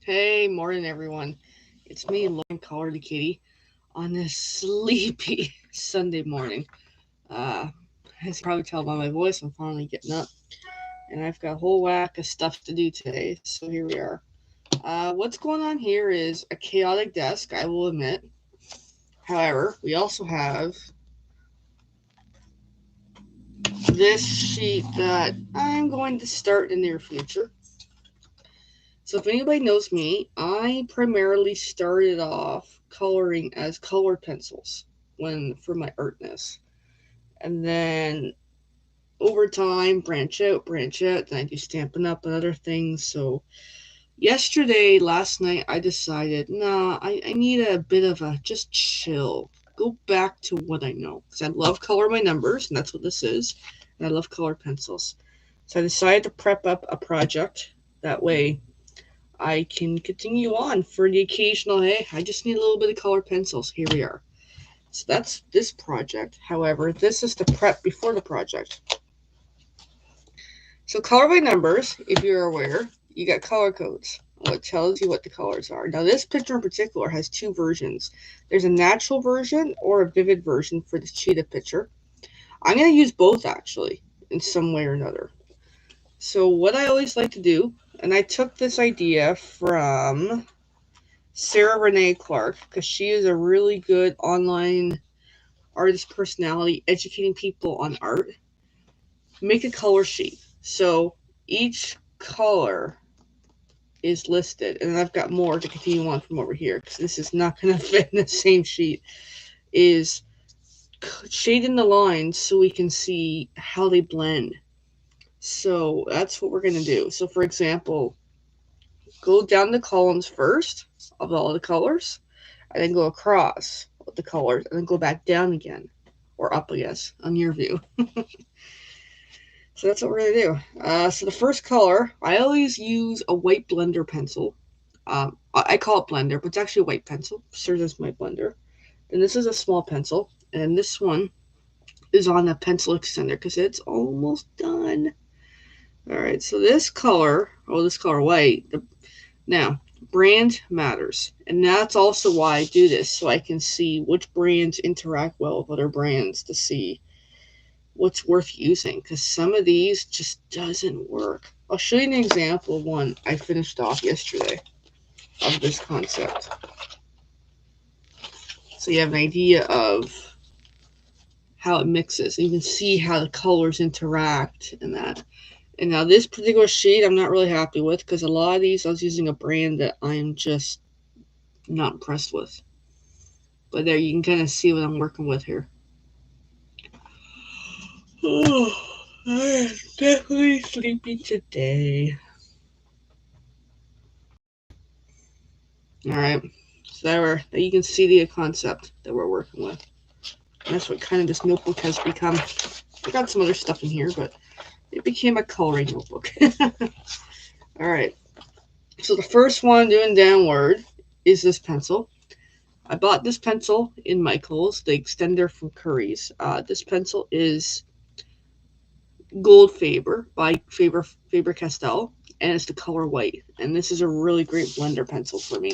Hey, morning everyone. It's me, Lauren Collar the Kitty, on this sleepy Sunday morning. Uh, as you can probably tell by my voice, I'm finally getting up, and I've got a whole whack of stuff to do today. So here we are. What's going on here is a chaotic desk, I will admit. However, we also have this sheet that I'm going to start in the near future. So if anybody knows me, I primarily started off coloring as colored pencils when for my artness. And then over time branch out, then I do Stampin' Up and other things. So last night I decided, nah, I need a bit of a just chill. Go back to what I know. Because I love color my numbers, and that's what this is. And I love colored pencils. So I decided to prep up a project. That way I can continue on for the occasional, hey, I just need a little bit of colored pencils. Here we are. So that's this project. However, this is the prep before the project. So color by numbers, if you're aware, you got color codes. What tells you what the colors are. Now this picture in particular has two versions. There's a natural version or a vivid version for the cheetah picture. I'm going to use both actually in some way or another. So what I always like to do, and I took this idea from Sarah Renee Clark because she is a really good online artist personality educating people on art. Make a color sheet. So each color is listed, and I've got more to continue on from over here because this is not going to fit in the same sheet. Is shading the lines so we can see how they blend. So that's what we're going to do. So for example, go down the columns first of all the colors, and then go across with the colors, and then go back down again, or up, I guess, on your view. So that's what we're going to do. So the first color, I always use a white blender pencil. I call it blender, but it's actually a white pencil. Serves as my blender. And this is a small pencil. And this one is on a pencil extender because it's almost done. Alright, so this color white, now, brand matters. And that's also why I do this, so I can see which brands interact well with other brands to see what's worth using, because some of these just doesn't work. I'll show you an example of one I finished off yesterday of this concept. So you have an idea of how it mixes. You can see how the colors interact and that. And now this particular sheet I'm not really happy with because a lot of these I was using a brand that I'm just not impressed with. But there you can kind of see what I'm working with here. Oh, I am definitely sleepy today. Alright, so there you can see the concept that we're working with. And that's what kind of this notebook has become. I got some other stuff in here, but it became a coloring notebook. Alright, so the first one doing downward is this pencil. I bought this pencil in Michael's, the extender from Curry's. This pencil is Gold Faber by Faber-Castell, and it's the color white. And this is a really great blender pencil for me.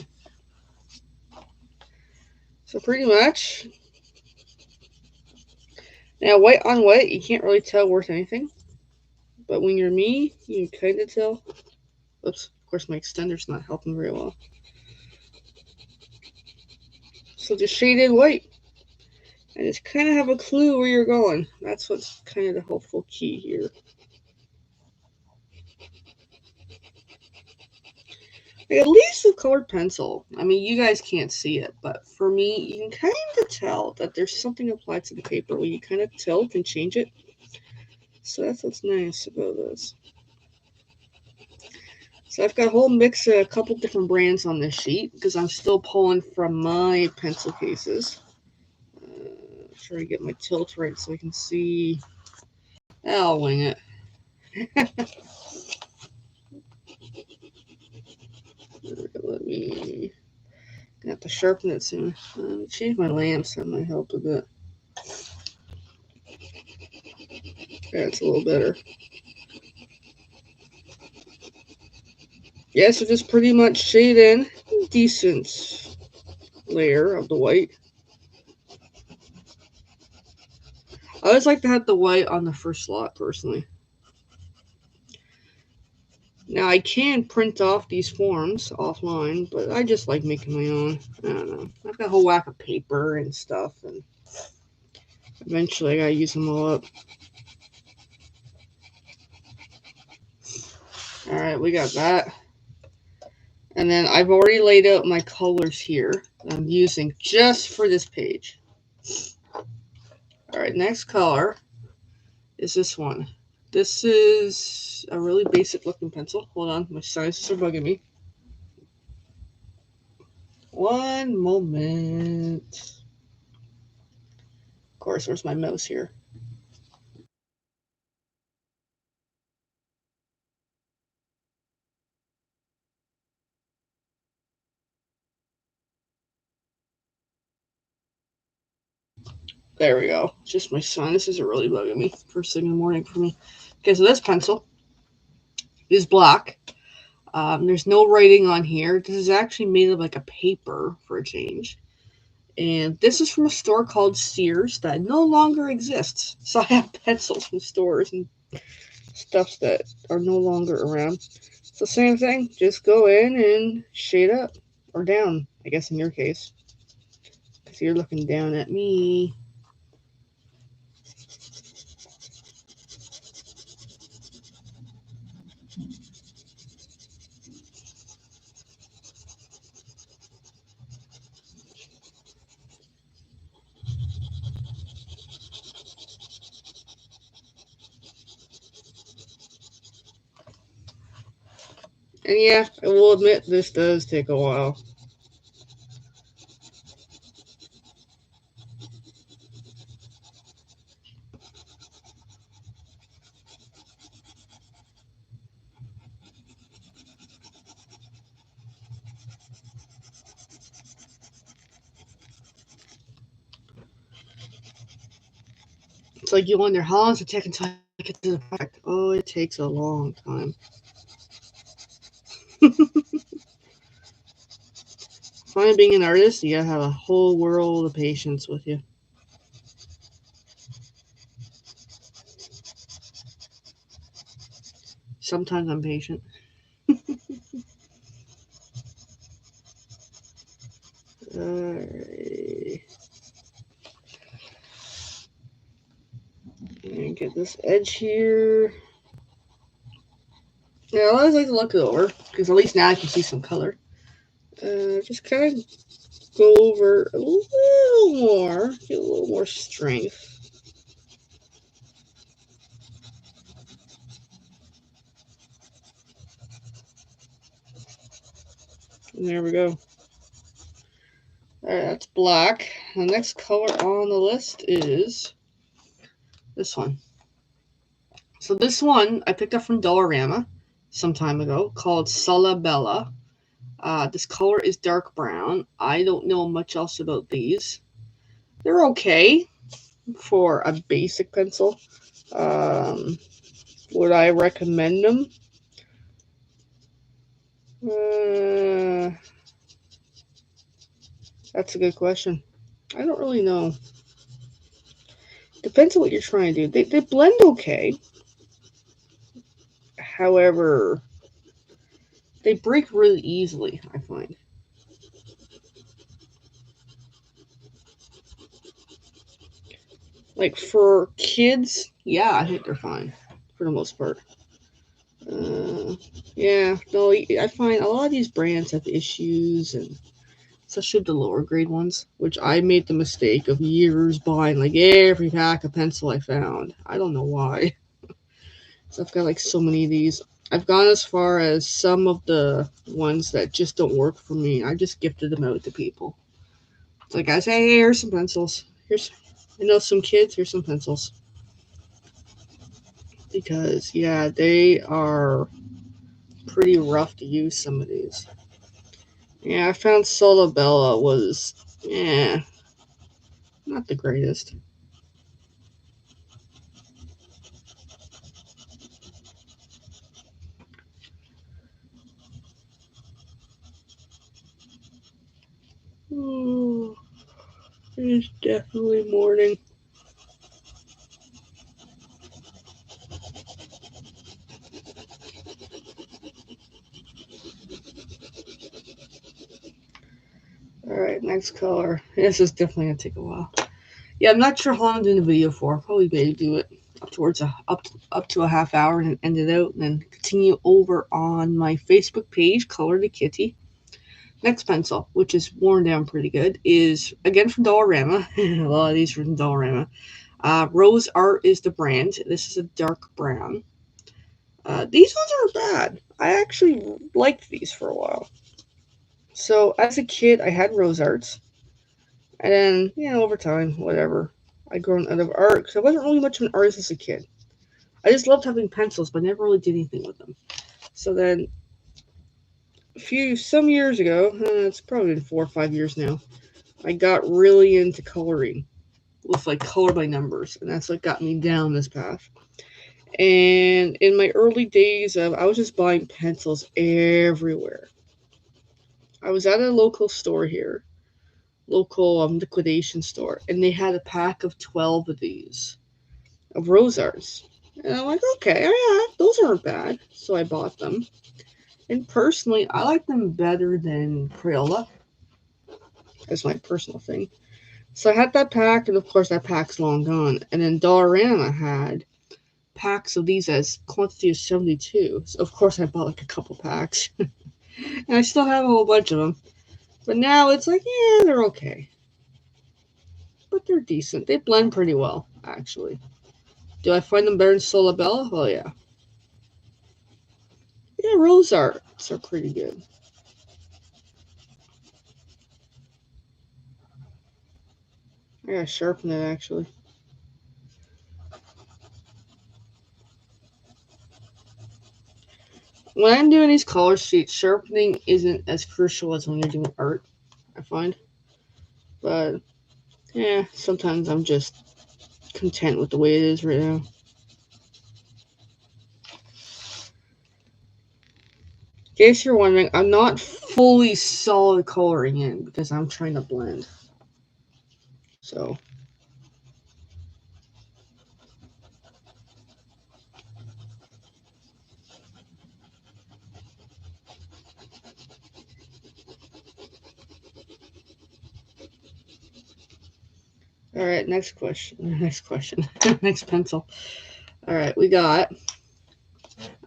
So pretty much, now white on white, you can't really tell worth anything. But when you're me, you can kind of tell. Oops, of course my extender's not helping very well. So just shaded white. And just kind of have a clue where you're going. That's what's kind of the helpful key here. At least with colored pencil, I mean, you guys can't see it, but for me, you can kind of tell that there's something applied to the paper where you kind of tilt and change it. So that's what's nice about this. So I've got a whole mix of a couple different brands on this sheet because I'm still pulling from my pencil cases. Try to get my tilt right so I can see. I'll wing it. Let me have to sharpen it soon. Change my lamps, that might help a bit. That's a little better. Yeah, so just pretty much shade in a decent layer of the white. I always like to have the white on the first slot, personally. Now, I can print off these forms offline, but I just like making my own. I don't know. I've got a whole whack of paper and stuff, and eventually I gotta use them all up. Alright, we got that. And then I've already laid out my colors here that I'm using just for this page. Alright, next color is this one. This is a really basic looking pencil. Hold on, my sizes are bugging me. One moment. Of course, where's my mouse here? There we go. Just my sinuses are really bugging me first thing in the morning for me. Okay, so this pencil is black. There's no writing on here. This is actually made of like a paper for a change. And this is from a store called Sears that no longer exists. So I have pencils from stores and stuff that are no longer around. So same thing. Just go in and shade up. Or down, I guess in your case. Because you're looking down at me. And yeah, I will admit this does take a while. It's like you wonder how long does it take until I get to the project? Oh, it takes a long time. Finally, being an artist, you gotta have a whole world of patience with you. Sometimes I'm patient. Alright. And get this edge here. Yeah, I always like to look it over because at least now I can see some color. Just kind of go over a little more, get a little more strength. And there we go. Alright, that's black. The next color on the list is this one. So this one I picked up from Dollarama some time ago called Salabella. This color is dark brown. I don't know much else about these. They're okay for a basic pencil. Um, would I recommend them? Uh, that's a good question. I don't really know. Depends on what you're trying to do. They blend okay. However, they break really easily, I find. Like for kids, yeah, I think they're fine for the most part. Uh, yeah, no, I find a lot of these brands have issues, and especially the lower grade ones, which I made the mistake of years buying like every pack of pencil I found. I don't know why. So I've got like so many of these. I've gone as far as some of the ones that just don't work for me. I just gifted them out to people. It's like, guys, hey, here's some pencils. I know some kids. Here's some pencils. Because yeah, they are pretty rough to use. Some of these. Yeah, I found Solabella was not the greatest. It's definitely morning. Alright, next color. This is definitely going to take a while. Yeah, I'm not sure how long I'm doing the video for. Probably maybe do it up to a half hour and end it out, and then continue over on my Facebook page, Color the Kitty. Next pencil, which is worn down pretty good, is again from Dollarama. A lot of these are from Dollarama. Rose Art is the brand. This is a dark brown. These ones aren't bad. I actually liked these for a while. So as a kid, I had Rose Arts, and then over time, whatever, I grown out of art because I wasn't really much of an artist as a kid. I just loved having pencils, but never really did anything with them. So then, some years ago, it's probably been 4 or 5 years now, I got really into coloring with like color by numbers, and that's what got me down this path. And in my early days I was just buying pencils everywhere. I was at a local store here, local liquidation store, and they had a pack of 12 of these, of Rose Arts. And I'm like, okay, yeah, those aren't bad. So I bought them. And personally, I like them better than Crayola. That's my personal thing. So I had that pack, and of course that pack's long gone. And then Dollarama had packs of these as quantity of 72. So of course I bought like a couple packs. And I still have a whole bunch of them. But now it's like, yeah, they're okay. But they're decent. They blend pretty well, actually. Do I find them better than Solabella? Oh, yeah. Yeah, Rose Arts are pretty good. I gotta sharpen it, actually. When I'm doing these color sheets, sharpening isn't as crucial as when you're doing art, I find. But, yeah, sometimes I'm just content with the way it is right now. In case you're wondering, I'm not fully solid coloring in because I'm trying to blend. So, all right, next question. Next pencil. All right, we got.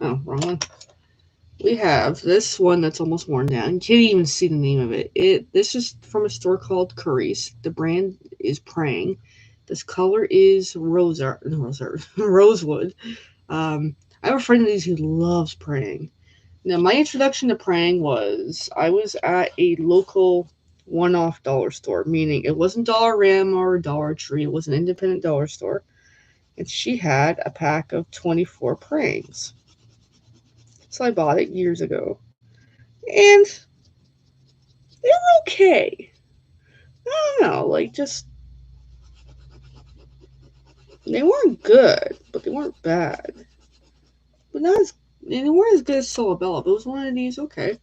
Oh, wrong one. We have this one that's almost worn down. You can't even see the name of it. This is from a store called Curry's. The brand is Praying. This color is rosewood. I have a friend of these who loves Praying. Now, my introduction to Praying was I was at a local one-off dollar store, meaning it wasn't Dollarama or Dollar Tree. It was an independent dollar store, and she had a pack of 24 Prayings. So I bought it years ago, and they were okay. I don't know, like just they weren't good, but they weren't bad. But not as they weren't as good as Solabella. But it was one of these, okay.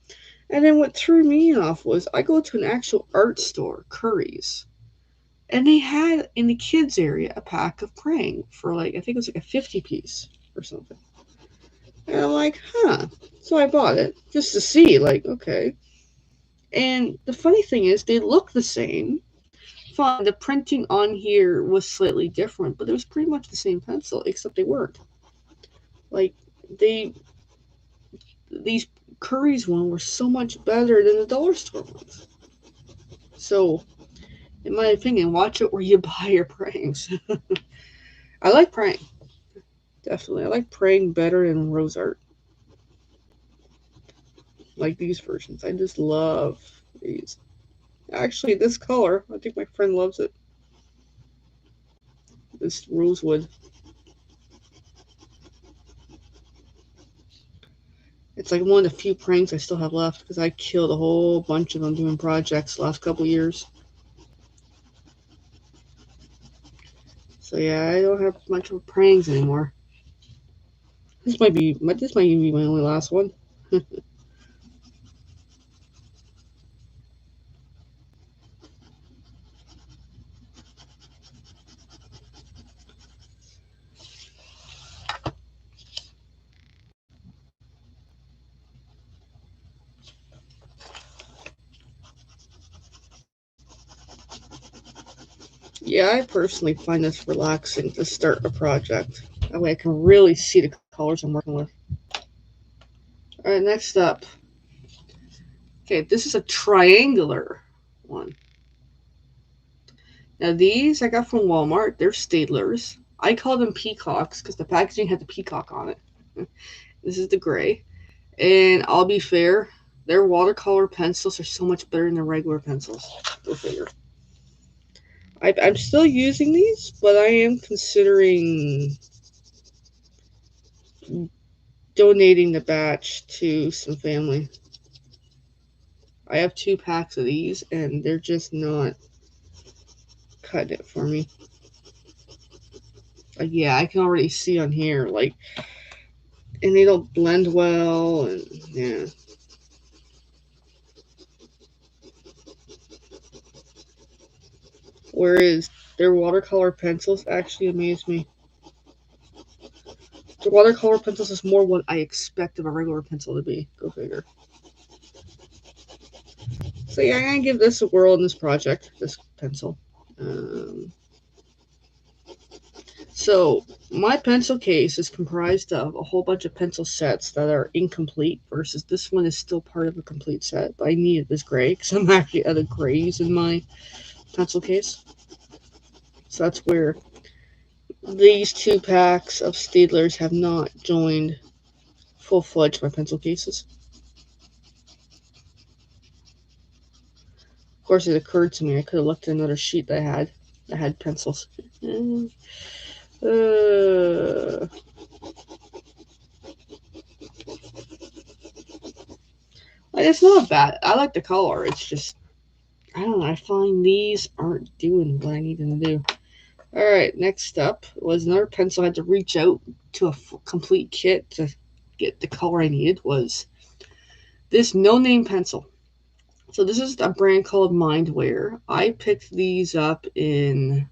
And then what threw me off was I go to an actual art store, Curry's, and they had in the kids area a pack of Praying for like I think it was like a 50 piece or something. And I'm like, huh. So I bought it just to see, like, okay. And the funny thing is, they look the same. Fine, the printing on here was slightly different, but it was pretty much the same pencil, except they weren't. Like, these Curry's one were so much better than the dollar store ones. So, in my opinion, watch it where you buy your Prayings. I like Praying. Definitely. I like Praying better than Rose Art. Like these versions. I just love these. Actually, this color, I think my friend loves it. This rosewood. It's like one of the few Prayings I still have left because I killed a whole bunch of them doing projects the last couple years. So yeah, I don't have much of Prayings anymore. This might even be my only last one. Yeah, I personally find this relaxing to start a project. That way I can really see the colors I'm working with. Alright, next up. Okay, this is a triangular one. Now these I got from Walmart. They're Staedtlers. I call them peacocks because the packaging had the peacock on it. This is the gray. And I'll be fair, their watercolor pencils are so much better than their regular pencils. Go figure. I'm still using these, but I am considering donating the batch to some family. I have 2 packs of these, and they're just not cutting it for me. Like, yeah, I can already see on here, like, and they don't blend well, and yeah. Whereas their watercolor pencils actually amaze me. The watercolor pencils is more what I expect of a regular pencil to be. Go figure. So yeah, I'm gonna give this a whirl in this project, this pencil. So my pencil case is comprised of a whole bunch of pencil sets that are incomplete versus this one is still part of a complete set. But I needed this gray because I'm actually out of grays in my pencil case. So that's where these 2 packs of Staedtlers have not joined full-fledged my pencil cases. Of course, it occurred to me I could have looked at another sheet that had pencils. It's not bad. I like the color. It's just, I don't know. I find these aren't doing what I need them to do. Alright, next up was another pencil I had to reach out to a complete kit to get the color I needed, was this no-name pencil. So this is a brand called Mindware. I picked these up in...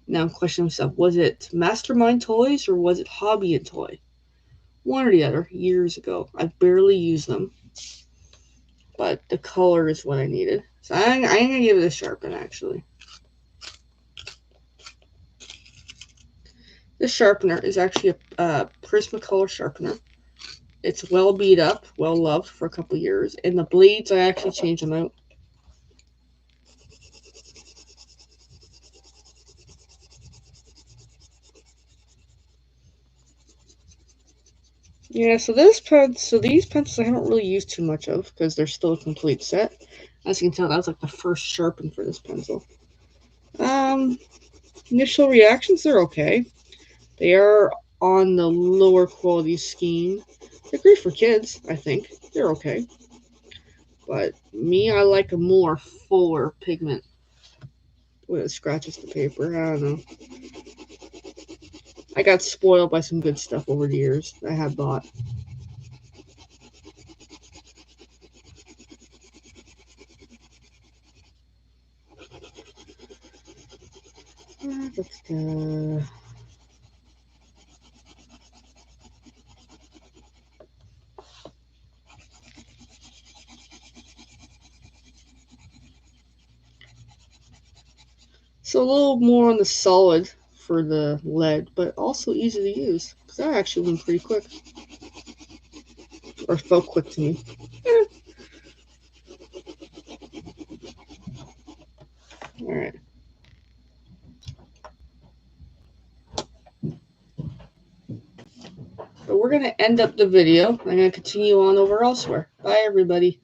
Now I'm questioning myself. Was it Mastermind Toys or was it Hobby and Toy? One or the other, years ago. I barely used them. But the color is what I needed. So I'm going to give it a Sharpener, actually. This sharpener is actually a Prismacolor sharpener. It's well beat up, well loved for a couple years. And the blades, I actually changed them out. Yeah, so these pencils I haven't really used too much of because they're still a complete set. As you can tell, that was like the first sharpen for this pencil. Initial reactions, they're okay. They are on the lower quality scheme. They're great for kids, I think. They're okay. But me, I like a more fuller pigment when it scratches the paper. I don't know. I got spoiled by some good stuff over the years I have bought. So a little more on the solid for the lead, but also easy to use. Because that actually went pretty quick. Or felt quick to me. Alright. But we're going to end up the video. I'm going to continue on over elsewhere. Bye, everybody.